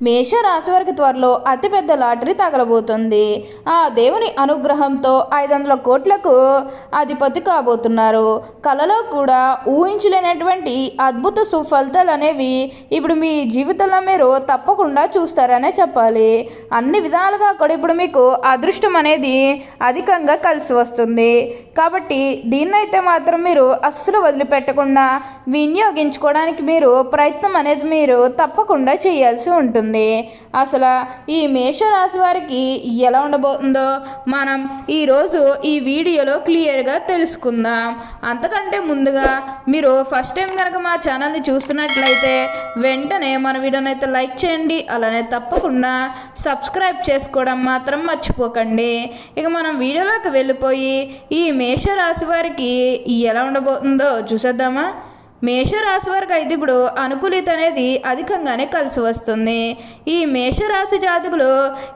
మేషరాశి వారికి త్వరలో అతిపెద్ద లాటరీ తగలబోతుంది. ఆ దేవుని అనుగ్రహంతో 500 కోట్లకు అధిపతి కాబోతున్నారు. కలలో కూడా ఊహించలేనటువంటి అద్భుత సుఫలితాలు అనేవి ఇప్పుడు మీ జీవితంలో మీరు తప్పకుండా చూస్తారనే చెప్పాలి. అన్ని విధాలుగా కూడా ఇప్పుడు మీకు అదృష్టం అనేది అధికంగా కలిసి వస్తుంది. కాబట్టి దీన్నైతే మాత్రం మీరు అస్సలు వదిలిపెట్టకుండా వినియోగించుకోవడానికి మీరు ప్రయత్నం అనేది మీరు తప్పకుండా చేయాల్సి ఉంటుంది. అసలు ఈ మేషరాశి వారికి ఎలా ఉండబోతుందో మనం ఈరోజు ఈ వీడియోలో క్లియర్గా తెలుసుకుందాం. అంతకంటే ముందుగా మీరు ఫస్ట్ టైం కనుక మా ఛానల్ని చూస్తున్నట్లయితే వెంటనే మన వీడియోని అయితే లైక్ చేయండి. అలానే తప్పకుండా సబ్స్క్రైబ్ చేసుకోవడం మాత్రం మర్చిపోకండి. ఇక మనం వీడియోలోకి వెళ్ళిపోయి ఈ మేషరాశి వారికి ఎలా ఉండబోతుందో చూసేద్దామా. మేషరాశి వారికి అయితే ఇప్పుడు అనుకూలిత అనేది అధికంగానే కలిసి వస్తుంది. ఈ మేషరాశి జాతకులు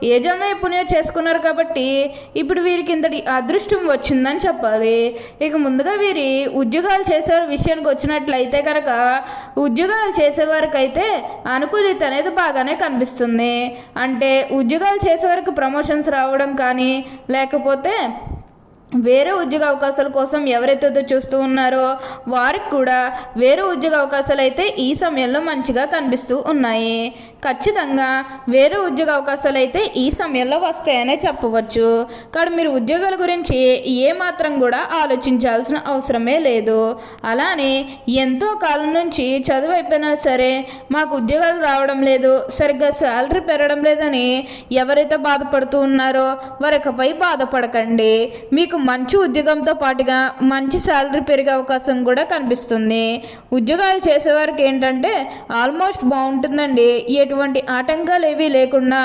ఏ జన్మ పుణ్యం చేసుకున్నారు కాబట్టి ఇప్పుడు వీరికి ఇంతటి అదృష్టం వచ్చిందని చెప్పాలి. ఇక ముందుగా వీరి ఉద్యోగాలు చేసే విషయానికి వచ్చినట్లయితే కనుక ఉద్యోగాలు చేసేవారికి అయితే అనుకూలిత అనేది బాగానే కనిపిస్తుంది. అంటే ఉద్యోగాలు చేసేవారికి ప్రమోషన్స్ రావడం కానీ లేకపోతే వేరే ఉద్యోగ అవకాశాల కోసం ఎవరైతే చూస్తూ ఉన్నారో వారికి కూడా వేరే ఉద్యోగ అవకాశాలు అయితే ఈ సమయంలో మంచిగా కనిపిస్తూ ఉన్నాయి. ఖచ్చితంగా వేరే ఉద్యోగ అవకాశాలు అయితే ఈ సమయంలో వస్తాయనే చెప్పవచ్చు. కానీ మీరు ఉద్యోగాల గురించి ఏమాత్రం కూడా ఆలోచించాల్సిన అవసరమే లేదు. అలానే ఎంతో కాలం నుంచి చదువు అయిపోయినా సరే మాకు ఉద్యోగాలు రావడం లేదు, సరిగ్గా శాలరీ పెరగడం లేదని ఎవరైతే బాధపడుతూ ఉన్నారో వారికపై బాధపడకండి. మీకు మంచి ఉద్యోగంతో పాటుగా మంచి శాలరీ పెరిగే అవకాశం కూడా కనిపిస్తుంది. ఉద్యోగాలు చేసేవారికి ఏంటంటే ఆల్మోస్ట్ బాగుంటుందండి. ఎటువంటి ఆటంకాలు ఏవీ లేకుండా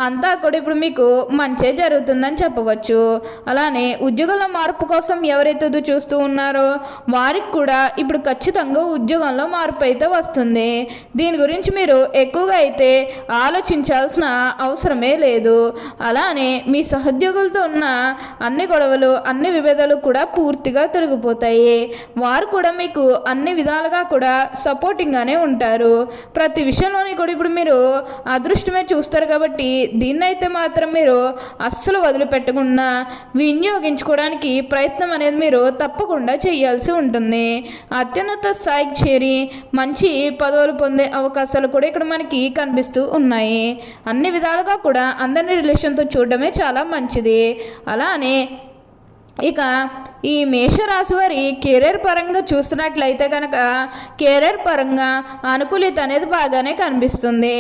అంతా కూడా ఇప్పుడు మీకు మంచే జరుగుతుందని చెప్పవచ్చు. అలానే ఉద్యోగాల మార్పు కోసం ఎవరైతే చూస్తూ ఉన్నారో వారికి కూడా ఇప్పుడు ఖచ్చితంగా ఉద్యోగంలో మార్పు అయితే వస్తుంది. దీని గురించి మీరు ఎక్కువగా అయితే ఆలోచించాల్సిన అవసరమే లేదు. అలానే మీ సహోద్యోగులతో ఉన్న అన్ని గొడవలు అన్ని విభేదాలు కూడా పూర్తిగా తొలగిపోతాయి. వారు కూడా మీకు అన్ని విధాలుగా కూడా సపోర్టింగ్గానే ఉంటారు. ప్రతి విషయంలోని కూడా ఇప్పుడు మీరు అదృష్టమే చూస్తారు కాబట్టి దీన్నైతే మాత్రం మీరు అస్సలు వదిలిపెట్టకుండా వినియోగించుకోవడానికి ప్రయత్నం అనేది మీరు తప్పకుండా చేయాల్సి ఉంటుంది. అత్యున్నత స్థాయికి చేరి మంచి పదవులు పొందే అవకాశాలు కూడా ఇక్కడ మనకి కనిపిస్తూ ఉన్నాయి. అన్ని విధాలుగా కూడా అందరినీ రిలేషన్తో చూడడమే చాలా మంచిది. అలానే ఇక ఈ మేషరాశి వారి కెరీర్ పరంగా చూస్తున్నట్లయితే కనుక కెరీర్ పరంగా అనుకూలిత అనేది బాగానే కనిపిస్తుంది.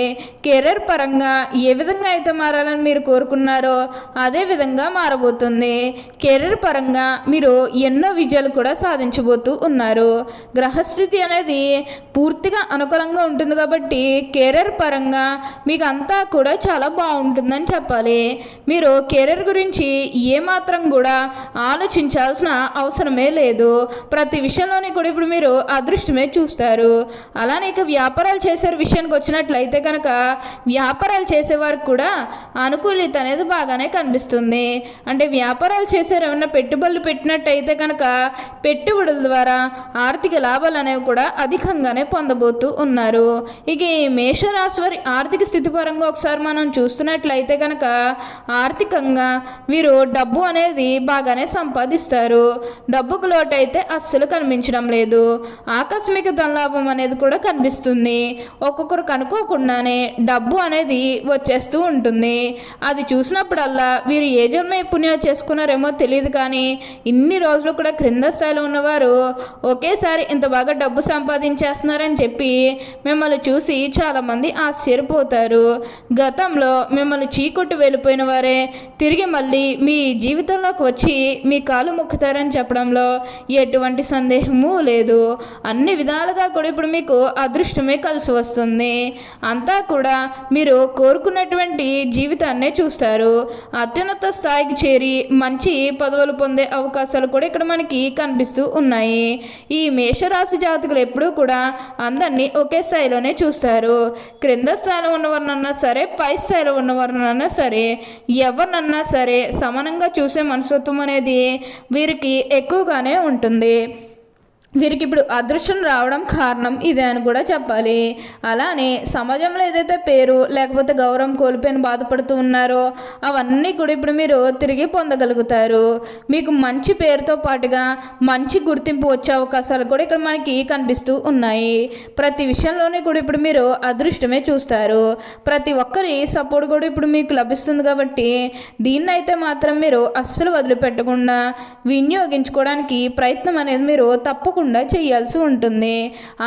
కెరీర్ పరంగా ఏ విధంగా అయితే మారాలని మీరు కోరుకున్నారో అదే విధంగా మారబోతుంది. కెరీర్ పరంగా మీరు ఎన్నో విజయాలు కూడా సాధించబోతూ ఉన్నారు. గ్రహస్థితి అనేది పూర్తిగా అనుకూలంగా ఉంటుంది కాబట్టి కెరీర్ పరంగా మీకు అంతా కూడా చాలా బాగుంటుందని చెప్పాలి. మీరు కెరీర్ గురించి ఏమాత్రం కూడా ఆలోచించాల్సిన అవసరమే లేదు. ప్రతి విషయంలోని కూడా ఇప్పుడు మీరు అదృష్టమే చూస్తారు. అలానే ఇక వ్యాపారాలు చేసే విషయానికి వచ్చినట్లయితే కనుక వ్యాపారాలు చేసేవారికి కూడా అనుకూలిత అనేది బాగానే కనిపిస్తుంది. అంటే వ్యాపారాలు చేసేవారు ఏమన్నా పెట్టుబడులు పెట్టినట్టయితే కనుక పెట్టుబడుల ద్వారా ఆర్థిక లాభాలు అనేవి కూడా అధికంగానే పొందబోతూ ఉన్నారు. ఇక ఈ మేషరాశి వారి ఆర్థిక స్థితి పరంగా ఒకసారి మనం చూస్తున్నట్లయితే కనుక ఆర్థికంగా వీరు డబ్బు అనేది బాగానే సంపాదిస్తారు. డబ్బుకు లోటు అయితే అస్సలు కనిపించడం లేదు. ఆకస్మిక ధనలాభం అనేది కూడా కనిపిస్తుంది. ఒక్కొక్కరికి అనుకోకుండానే డబ్బు అనేది వచ్చేస్తూ ఉంటుంది. అది చూసినప్పుడల్లా వీరు ఏ జన్మ పుణ్యం చేసుకున్నారేమో తెలియదు కానీ ఇన్ని రోజులు కూడా క్రింద స్థాయిలో ఉన్నవారు ఒకేసారి ఇంత బాగా డబ్బు సంపాదించేస్తున్నారని చెప్పి మిమ్మల్ని చూసి చాలామంది ఆశ్చర్యపోతారు. గతంలో మిమ్మల్ని చీకొట్టి వెళ్ళిపోయిన వారే తిరిగి మళ్ళీ మీ జీవితంలోకి వచ్చి మీ కాలు మొక్కుతారని చెప్పడంలో ఎటువంటి సందేహము లేదు. అన్ని విధాలుగా కూడా ఇప్పుడు మీకు అదృష్టమే కలిసి వస్తుంది. అంతా కూడా మీరు కోరుకున్నటువంటి జీవితాన్నే చూస్తారు. అత్యున్నత స్థాయికి చేరి మంచి పదవులు పొందే అవకాశాలు కూడా ఇక్కడ మనకి కనిపిస్తూ ఉన్నాయి. ఈ మేషరాశి జాతకులు ఎప్పుడూ కూడా అందరినీ ఒకే స్థాయిలోనే చూస్తారు. క్రింద స్థాయిలో ఉన్నవారినన్నా సరే పై స్థాయిలో ఉన్నవారినన్నా సరే ఎవరినన్నా సరే సమానంగా చూసే మనస్తత్వం అనేది వీరికి ఎక్కువగానే ఉంటుంది. వీరికి ఇప్పుడు అదృష్టం రావడం కారణం ఇదే అని కూడా చెప్పాలి. అలానే సమాజంలో ఏదైతే పేరు లేకపోతే గౌరవం కోల్పోయిన బాధపడుతూ ఉన్నారో అవన్నీ కూడా ఇప్పుడు మీరు తిరిగి పొందగలుగుతారు. మీకు మంచి పేరుతో పాటుగా మంచి గుర్తింపు వచ్చే అవకాశాలు కూడా ఇక్కడ మనకి కనిపిస్తూ ఉన్నాయి. ప్రతి విషయంలోనే కూడా ఇప్పుడు మీరు అదృష్టమే చూస్తారు. ప్రతి ఒక్కరి సపోర్ట్ కూడా ఇప్పుడు మీకు లభిస్తుంది కాబట్టి దీన్నైతే మాత్రం మీరు అస్సలు వదిలిపెట్టకుండా వినియోగించుకోవడానికి ప్రయత్నం అనేది మీరు తప్పకుండా చేయాల్సి ఉంటుంది.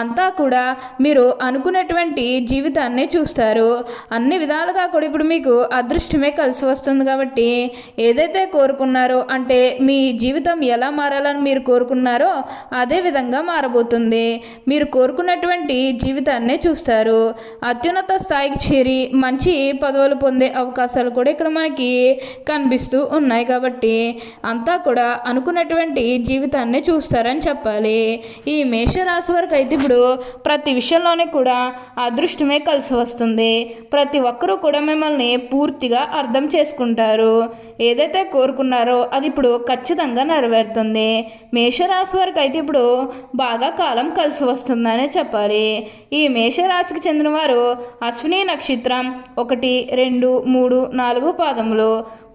అంతా కూడా మీరు అనుకున్నటువంటి జీవితాన్ని చూస్తారు. అన్ని విధాలుగా కూడా ఇప్పుడు మీకు అదృష్టమే కలిసి వస్తుంది కాబట్టి ఏదైతే కోరుకున్నారో అంటే మీ జీవితం ఎలా మారాలని మీరు కోరుకున్నారో అదే విధంగా మారబోతుంది. మీరు కోరుకున్నటువంటి జీవితాన్నే చూస్తారు. అత్యున్నత స్థాయికి చేరి మంచి పదవులు పొందే అవకాశాలు కూడా ఇక్కడ మనకి కనిపిస్తూ ఉన్నాయి కాబట్టి అంతా కూడా అనుకున్నటువంటి జీవితాన్ని చూస్తారని చెప్పాలి. ఈ మేషరాశి వారికి అయితే ఇప్పుడు ప్రతి విషయంలోనే కూడా అదృష్టమే కలిసి వస్తుంది. ప్రతి ఒక్కరూ కూడా మిమ్మల్ని పూర్తిగా అర్థం చేసుకుంటారు. ఏదైతే కోరుకున్నారో అది ఇప్పుడు ఖచ్చితంగా నెరవేరుతుంది. మేషరాశి వారికి అయితే ఇప్పుడు బాగా కాలం కలిసి వస్తుందనే చెప్పాలి. ఈ మేషరాశికి చెందిన వారు అశ్విని నక్షత్రం 1, 2, 3, 4 పాదములు,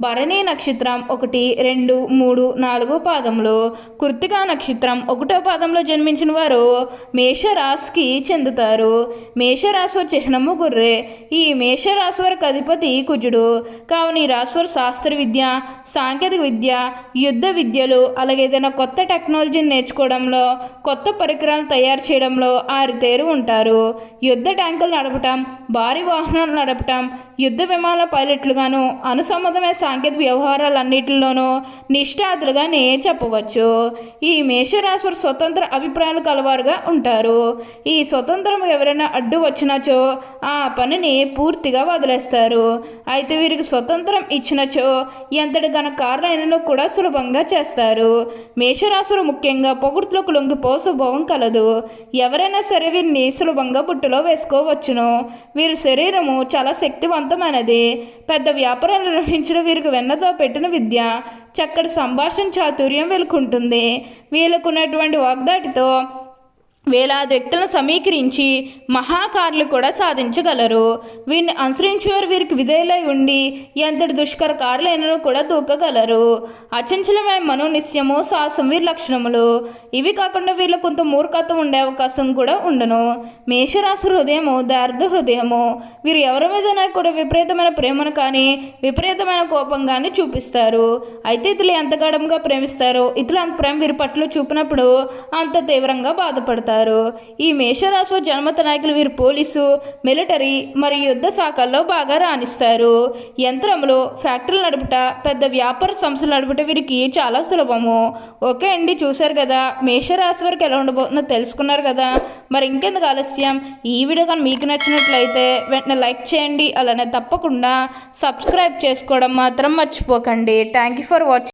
భరణి నక్షత్రం 1, 2, 3, 4 పాదములు, కృత్తికా నక్షత్రం 1వ పాదంలో జన్మించిన వారు మేషరాశికి చెందుతారు. మేషరాశి చిహ్నము గుర్రె. ఈ మేషరాశి వారికి అధిపతి కుజుడు. కావున ఈ రాశి వారు శాస్త్ర విద్య, సాంకేతిక విద్య, యుద్ధ విద్యలు అలాగే ఏదైనా కొత్త టెక్నాలజీని నేర్చుకోవడంలో, కొత్త పరికరాలు తయారు చేయడంలో ఆరితేరు ఉంటారు. యుద్ధ ట్యాంకులు నడపటం, భారీ వాహనాలు నడపటం, యుద్ధ విమానాల పైలట్లుగాను, అనుసంబంధమైన సాంకేతిక వ్యవహారాలన్నింటిలోనూ నిష్ఠాతులుగానే చెప్పవచ్చు. ఈ మేషరాశి వారు స్వతంత్ర అభిప్రాయాలు కలవారుగా ఉంటారు. ఈ స్వతంత్రం ఎవరైనా అడ్డు వచ్చినచో ఆ పనిని పూర్తిగా వదిలేస్తారు. అయితే వీరికి స్వతంత్రం ఇచ్చినచో ఎంతటి ఘన కార్యాలను కూడా సులభంగా చేస్తారు. మేషరాశులు ముఖ్యంగా పొగుడులకు లొంగిపో స్వభావం కలదు. ఎవరైనా సరే వీరిని సులభంగా బుట్టలో వేసుకోవచ్చును. వీరి శరీరము చాలా శక్తివంతమైనది. పెద్ద వ్యాపారాలు నిర్వహించడం వీరికి వెన్నతో పెట్టిన విద్య. చక్కటి సంభాషణ చాతుర్యం వీళ్ళకుంటుంది. వీళ్ళకున్నటువంటి వాగ్దాటితో వేలాది వ్యక్తులను సమీకరించి మహాకార్లు కూడా సాధించగలరు. వీరిని అనుసరించేవారు వీరికి విధేయులై ఉండి ఎంతటి దుష్కర కార్లైనను కూడా దూకగలరు. అచంచలమైన మనోనిశ్చయము, సాహసం వీరి లక్షణములు. ఇవి కాకుండా వీళ్ళకు కొంత మూర్ఖత్వం ఉండే అవకాశం కూడా ఉండను. మేషరాశి హృదయము దార్ఢ హృదయము. వీరు ఎవరి మీదైనా కూడా విపరీతమైన ప్రేమను కానీ విపరీతమైన కోపం కానీ చూపిస్తారు. అయితే ఇతరులు ఎంత గాఢంగా ప్రేమిస్తారో ఇతరుల ప్రేమ వీరి పట్ల చూపినప్పుడు అంత తీవ్రంగా బాధపడతారు. ఈ మేషరాశి జన్మత నాయకులు వీరు పోలీసు, మిలిటరీ మరియు యుద్ధ శాఖల్లో బాగా రాణిస్తారు. యంత్రములు, ఫ్యాక్టరీలు నడుపుట, పెద్ద వ్యాపార సంస్థలు నడుపుట వీరికి చాలా సులభము. ఓకే అండి, చూశారు కదా మేషరాశి వారికి ఎలా ఉండబోతుందో తెలుసుకున్నారు కదా. మరి ఇంకెందుకు ఆలస్యం, ఈ వీడియో కానీ మీకు నచ్చినట్లయితే వెంటనే లైక్ చేయండి. అలానే తప్పకుండా సబ్స్క్రైబ్ చేసుకోవడం మాత్రం మర్చిపోకండి. Thank you for watching.